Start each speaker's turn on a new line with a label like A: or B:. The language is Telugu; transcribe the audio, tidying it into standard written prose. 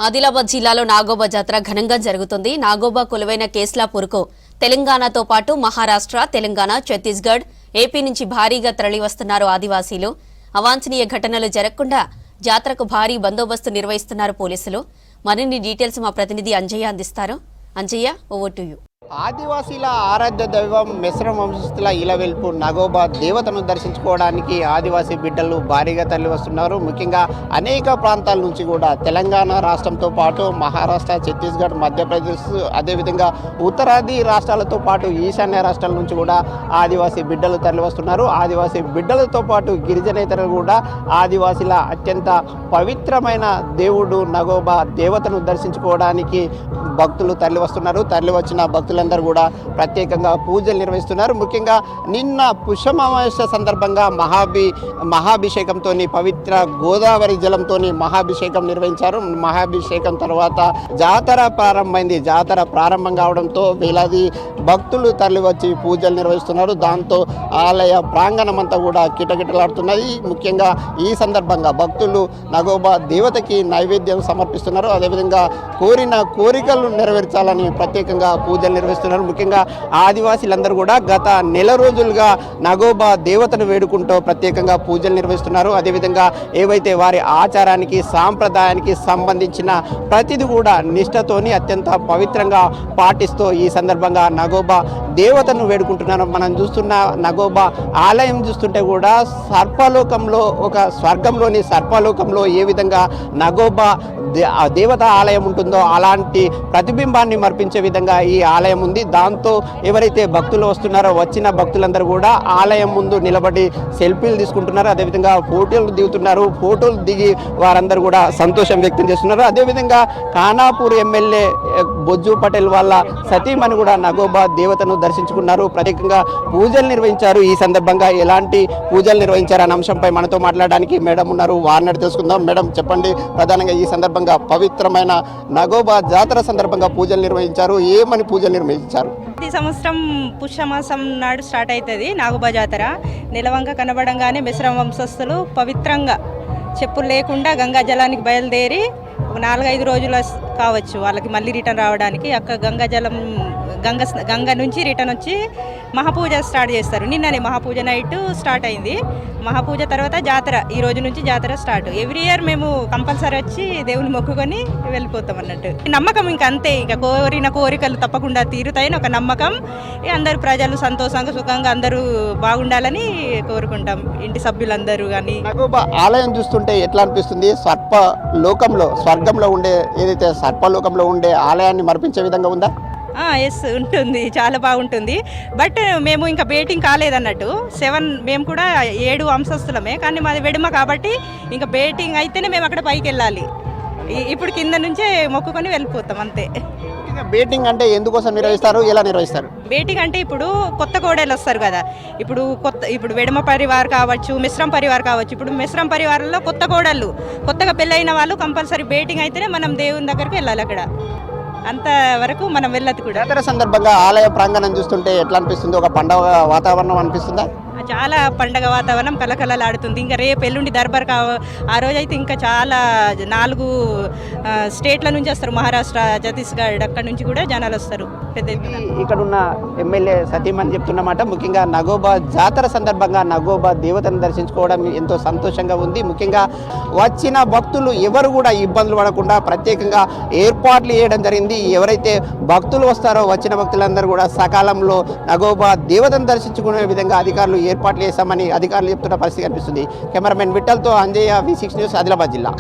A: ఆదిలాబాద్ జిల్లాలో నాగోబా జాతర ఘనంగా జరుగుతుంది. నాగోబా కొలువైన కేస్లాపూర్కు తెలంగాణతో పాటు మహారాష్ట్ర, తెలంగాణ, ఛత్తీస్గఢ్, ఏపీ నుంచి భారీగా తరలివస్తున్నారు ఆదివాసీలు. అవాంఛనీయ ఘటనలు జరగకుండా జాతరకు భారీ బందోబస్తు నిర్వహిస్తున్నారు పోలీసులు. మరిన్ని డీటెయిల్స్ మా ప్రతినిధి అంజయ్య అందిస్తారు. Anjaiah, over to you.
B: ఆదివాసీల ఆరాధ్య దైవం మిశ్రమ వంశస్థుల ఇలవెల్పు నాగోబా దేవతను దర్శించుకోవడానికి ఆదివాసీ బిడ్డలు భారీగా తరలి వస్తున్నారు. ముఖ్యంగా అనేక ప్రాంతాల నుంచి కూడా తెలంగాణ రాష్ట్రంతో పాటు మహారాష్ట్ర, ఛత్తీస్గఢ్, మధ్యప్రదేశ్, అదేవిధంగా ఉత్తరాది రాష్ట్రాలతో పాటు ఈశాన్య రాష్ట్రాల నుంచి కూడా ఆదివాసీ బిడ్డలు తరలి వస్తున్నారు. ఆదివాసీ బిడ్డలతో పాటు గిరిజనేతరులు కూడా ఆదివాసీల అత్యంత పవిత్రమైన దేవుడు నాగోబా దేవతను దర్శించుకోవడానికి భక్తులు తరలి వస్తున్నారు. తరలి వచ్చిన భక్తులందరూ కూడా ప్రత్యేకంగా పూజలు నిర్వహిస్తున్నారు. ముఖ్యంగా నిన్న పుష్యమావాస్య సందర్భంగా మహాభిషేకంతో పవిత్ర గోదావరి జలంతో మహాభిషేకం నిర్వహించారు. మహాభిషేకం తర్వాత జాతర ప్రారంభమైంది. జాతర ప్రారంభం కావడంతో వేలాది భక్తులు తరలి వచ్చి పూజలు నిర్వహిస్తున్నారు. దాంతో ఆలయ ప్రాంగణం అంతా కూడా కిటకిటలాడుతున్నది. ముఖ్యంగా ఈ సందర్భంగా భక్తులు నాగోబా దేవతకి నైవేద్యం సమర్పిస్తున్నారు. అదేవిధంగా కోరిన కోరికలు నెరవేర్చాలని ప్రత్యేకంగా పూజలు నిర్వహిస్తున్నారు. ముఖ్యంగా ఆదివాసీలందరూ కూడా గత నెల రోజులుగా నాగోబా దేవతను వేడుకుంటూ ప్రత్యేకంగా పూజలు నిర్వహిస్తున్నారు. అదేవిధంగా ఏవైతే వారి ఆచారానికి, సాంప్రదాయానికి సంబంధించిన ప్రతిది కూడా నిష్ఠతోని అత్యంత పవిత్రంగా పాటిస్తూ ఈ సందర్భంగా నాగోబా దేవతను వేడుకుంటున్నారు. మనం చూస్తున్న నాగోబా ఆలయం చూస్తుంటే కూడా సర్పలోకంలో, ఒక స్వర్గంలోని సర్పలోకంలో ఏ విధంగా నాగోబా దేవత ఆలయం ఉంటుందో అలాంటి ప్రతిబింబాన్ని మర్పించే విధంగా ఈ ఆలయం ఉంది. దాంతో ఎవరైతే భక్తులు వస్తున్నారో వచ్చిన భక్తులందరూ కూడా ఆలయం ముందు నిలబడి సెల్ఫీలు తీసుకుంటున్నారు. అదేవిధంగా ఫోటోలు దిగుతున్నారు. ఫోటోలు దిగి వారందరూ కూడా సంతోషం వ్యక్తం చేస్తున్నారు. అదేవిధంగా ఖానాపూర్ ఎమ్మెల్యే బొజ్జు పటేల్ వాళ్ళ సతీమణి కూడా నాగోబా దేవతను దర్శించుకున్నారు. ప్రత్యేకంగా పూజలు నిర్వహించారు. ఈ సందర్భంగా ఎలాంటి పూజలు నిర్వహించారు అనే అంశంపై మనతో మాట్లాడడానికి మేడం ఉన్నారు. వారిని తెలుసుకుందాం. మేడం చెప్పండి, ప్రధానంగా ఈ సందర్భంగా పవిత్రమైన నాగోబా జాతర సందర్భంగా పూజలు నిర్వహించారు. ఏమని పూజలు నిర్వహించారు?
C: ప్రతి సంవత్సరం పుష్యమాసం నాడు స్టార్ట్ అవుతుంది నాగోబా జాతర. నెలవంక కనబడంగానే మిశ్రమ వంశస్థులు పవిత్రంగా చెప్పులు లేకుండా గంగా జలానికి బయలుదేరి 4-5 రోజులు కావచ్చు వాళ్ళకి మళ్ళీ రిటర్న్ రావడానికి. అక్కడ గంగ నుంచి రిటర్న్ వచ్చి మహాపూజ స్టార్ట్ చేస్తారు. నిన్ననే మహాపూజ నైట్ స్టార్ట్ అయింది. మహాపూజ తర్వాత జాతర, ఈ రోజు నుంచి జాతర స్టార్ట్. ఎవ్రీ ఇయర్ మేము కంపల్సరీ వచ్చి దేవుని మొక్కుకొని వెళ్ళిపోతాం అన్నట్టు. నమ్మకం ఇంకా అంతే, ఇంకా కోరిన కోరికలు తప్పకుండా తీరుతాయని ఒక నమ్మకం. అందరు ప్రజలు సంతోషంగా సుఖంగా అందరూ బాగుండాలని కోరుకుంటాం, ఇంటి సభ్యులందరూ. కానీ
B: నాగోబా ఆలయం చూస్తుంటే ఎట్లా అనిపిస్తుంది? స్వర్గంలో ఉండే, ఏదైతే సర్పలోకంలో ఉండే ఆలయాన్ని మర్పించే విధంగా ఉందా?
C: ఎస్, ఉంటుంది, చాలా బాగుంటుంది. బట్ మేము ఇంకా బేటింగ్ కాలేదన్నట్టు. 7 మేము కూడా 7 వంశస్థులమే, కానీ మాది వెడుమ కాబట్టి ఇంకా బేటింగ్ అయితేనే మేము అక్కడ పైకి వెళ్ళాలి. ఇప్పుడు కింద నుంచే మొక్కుకొని వెళ్ళిపోతాం అంతే.
B: బేటింగ్ అంటే ఎందుకోసం నిర్వహిస్తారు, ఎలా నిర్వహిస్తారు?
C: బేటింగ్ అంటే ఇప్పుడు కొత్త కోడలు వస్తారు కదా, ఇప్పుడు వెడమ పరివార్ కావచ్చు, మిశ్రమ పరివార్ కావచ్చు. ఇప్పుడు మిశ్రమ పరివారంలో కొత్త కోడళ్ళు, కొత్తగా పెళ్ళైన వాళ్ళు కంపల్సరీ బేటింగ్ అయితేనే మనం దేవుని దగ్గరికి వెళ్ళాలి. అక్కడ అంతవరకు మనం వెళ్ళదు కూడా.
B: జాతర సందర్భంగా ఆలయ ప్రాంగణం చూస్తుంటే ఎట్లా అనిపిస్తుంది? ఒక పండుగ వాతావరణం అనిపిస్తుందా?
C: చాలా పండగ వాతావరణం కలకలలాడుతుంది. ఇంకా రేపు ఎల్లుండి దర్బార్ ఆ రోజైతే ఇంకా చాలా 4 స్టేట్ల నుంచి వస్తారు. మహారాష్ట్ర, ఛత్తీస్గఢ్, అక్కడి నుంచి కూడా జనాలు వస్తారు పెద్ద ఎత్తున.
B: ఇక్కడ ఉన్న ఎమ్మెల్యే సతీమణి చెప్తున్నమాట, ముఖ్యంగా నాగోబా జాతర సందర్భంగా నాగోబా దేవతను దర్శించుకోవడం ఎంతో సంతోషంగా ఉంది. ముఖ్యంగా వచ్చిన భక్తులు ఎవరు కూడా ఇబ్బందులు పడకుండా ప్రత్యేకంగా ఏర్పాట్లు చేయడం జరిగింది. ఎవరైతే భక్తులు వస్తారో వచ్చిన భక్తులందరూ కూడా సకాలంలో నాగోబా దేవతను దర్శించుకునే విధంగా అధికారులు ఏర్పాట్లు చేశామని అధికారులు చెప్తున్న పరిస్థితి కనిపిస్తుంది. కెమెరామెన్ విఠల్తో అంజయ్య, V6 న్యూస్, ఆదిలాబాద్ జిల్లా.